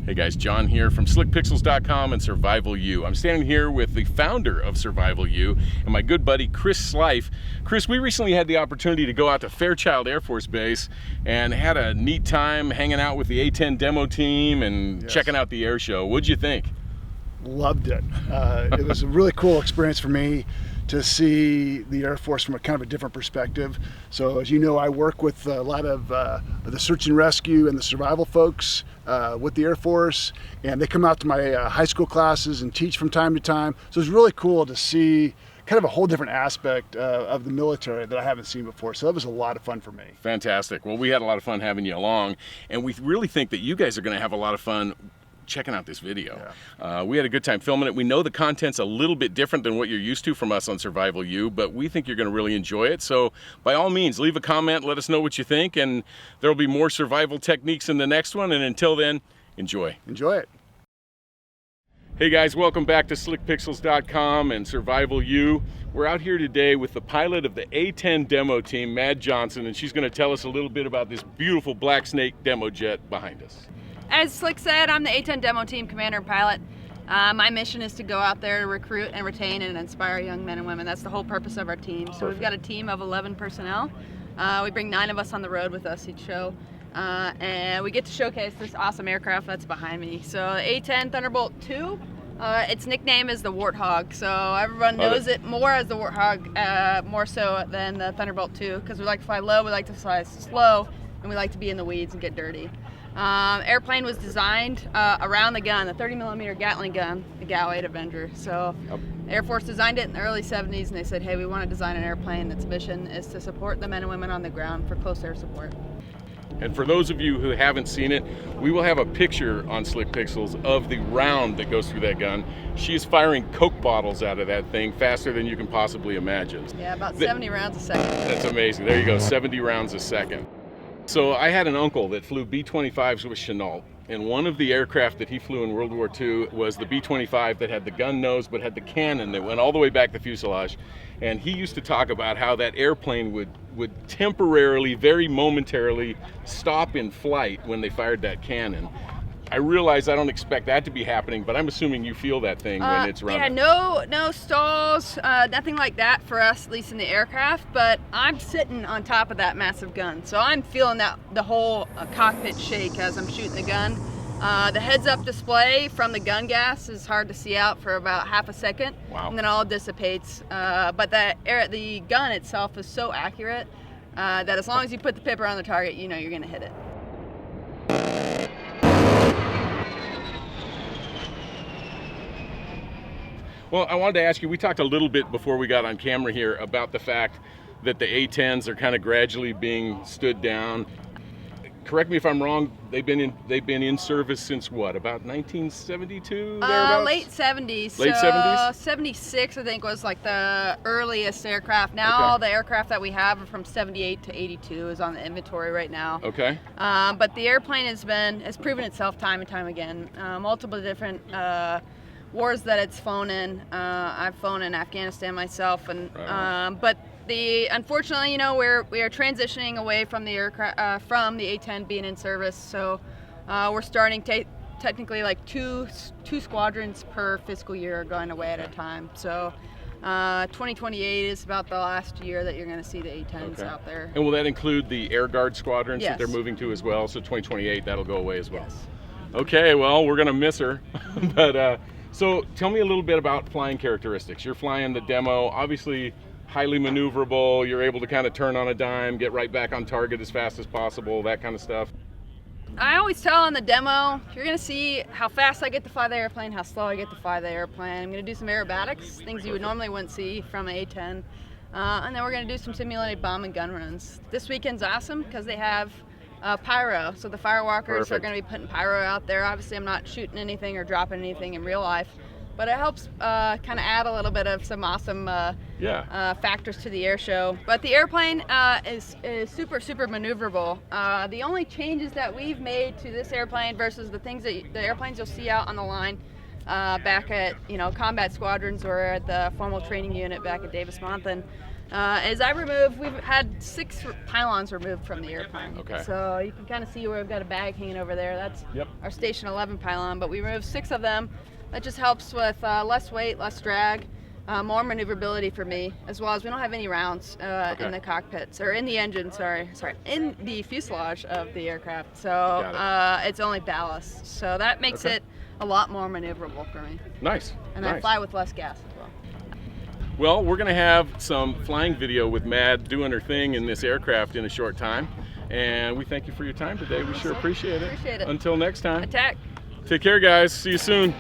Hey guys, John here from slickpixels.com and Survival U. I'm standing here with the founder of Survival U and my good buddy Chris Slife. Chris, we recently had the opportunity to go out to Fairchild Air Force Base and had a neat time hanging out with the A-10 demo team and checking out the air show. What'd you think? Loved it. It was a really cool experience for me to see the Air Force from a kind of a different perspective. So as you know, I work with a lot of the search and rescue and the survival folks with the Air Force, and they come out to my high school classes and teach from time to time. So it's really cool to see kind of a whole different aspect of the military that I haven't seen before. So that was a lot of fun for me. Fantastic. Well, we had a lot of fun having you along, and we really think that you guys are going to have a lot of fun checking out this video. Yeah. We had a good time filming it. We know the content's a little bit different than what you're used to from us on Survival U, but we think you're going to really enjoy it. So by all means, leave a comment, let us know what you think, and there'll be more survival techniques in the next one. And until then, enjoy. Enjoy it. Hey guys, welcome back to slickpixels.com and Survival U. We're out here today with the pilot of the A-10 demo team, Mad Johnson, and she's going to tell us a little bit about this beautiful Black Snake demo jet behind us. As Slick said, I'm the A-10 demo team commander and pilot. My mission is to go out there to recruit and retain and inspire young men and women. That's the whole purpose of our team. So we've got a team of 11 personnel. We bring 9 of us on the road with us each show. And we get to showcase this awesome aircraft that's behind me. So A-10 Thunderbolt II, its nickname is the Warthog. So everyone knows it more as the Warthog, more so than the Thunderbolt II, because we like to fly low, we like to fly slow, and we like to be in the weeds and get dirty. Airplane was designed around the gun, the 30mm Gatling gun, the GAU-8 Avenger. So Air Force designed it in the early 70s, and they said, hey, we want to design an airplane that's mission is to support the men and women on the ground for close air support. And for those of you who haven't seen it, we will have a picture on Slick Pixels of the round that goes through that gun. She is firing Coke bottles out of that thing faster than you can possibly imagine. Yeah, about 70 rounds a second. That's amazing. There you go, 70 rounds a second. So I had an uncle that flew B-25s with Chenault, and one of the aircraft that he flew in World War II was the B-25 that had the gun nose but had the cannon that went all the way back the fuselage. And he used to talk about how that airplane would temporarily, very momentarily stop in flight when they fired that cannon. I realize I don't expect that to be happening, but I'm assuming you feel that thing when it's running. Yeah, no stalls, nothing like that for us, at least in the aircraft, but I'm sitting on top of that massive gun. So I'm feeling that the whole cockpit shake as I'm shooting the gun. The heads-up display from the gun gas is hard to see out for about half a second. Wow. And then it all dissipates. But the gun itself is so accurate that as long as you put the pipper on the target, you know you're gonna hit it. Well, I wanted to ask you, we talked a little bit before we got on camera here about the fact that the A-10s are kind of gradually being stood down. Correct me if I'm wrong, they've been in service since what, about 1972? Late 70s. Late 70s? 76, I think, was like the earliest aircraft. Now all the aircraft that we have are from 78 to 82 is on the inventory right now. Okay. But the airplane has proven itself time and time again. Multiple different wars that it's flown in. I've flown in Afghanistan myself, and but unfortunately, you know, we are transitioning away from the aircraft from the A-10 being in service. So we're starting technically like two squadrons per fiscal year are going away at a time. So 2028 is about the last year that you're going to see the A-10s out there. And will that include the Air Guard squadrons that Yes. they're moving to as well? So 2028, that'll go away as well. Yes. Okay, well, we're going to miss her. But so tell me a little bit about flying characteristics. You're flying the demo, obviously highly maneuverable. You're able to kind of turn on a dime, get right back on target as fast as possible, that kind of stuff. I always tell on the demo, you're going to see how fast I get to fly the airplane, how slow I get to fly the airplane. I'm going to do some aerobatics, things you would normally wouldn't see from an A-10. And then we're going to do some simulated bomb and gun runs. This weekend's awesome because they have pyro. So the firewalkers are going to be putting pyro out there. Obviously, I'm not shooting anything or dropping anything in real life, but it helps kind of add a little bit of some awesome factors to the air show. But the airplane is super maneuverable. The only changes that we've made to this airplane versus the airplanes you'll see out on the line back at combat squadrons or at the formal training unit back at Davis-Monthan, is we've had 6 pylons removed from the airplane. Okay. So you can kind of see where we've got a bag hanging over there. That's our Station 11 pylon, but we removed 6 of them. That just helps with less weight, less drag, more maneuverability for me, as well as we don't have any rounds in the cockpits, or in the engine, in the fuselage of the aircraft. So it's only ballast. So that makes it a lot more maneuverable for me. Nice. And I fly with less gas as well. Well, we're going to have some flying video with Mad doing her thing in this aircraft in a short time. And we thank you for your time today. We sure appreciate it. Appreciate it. Until next time. Attack. Take care, guys. See you soon.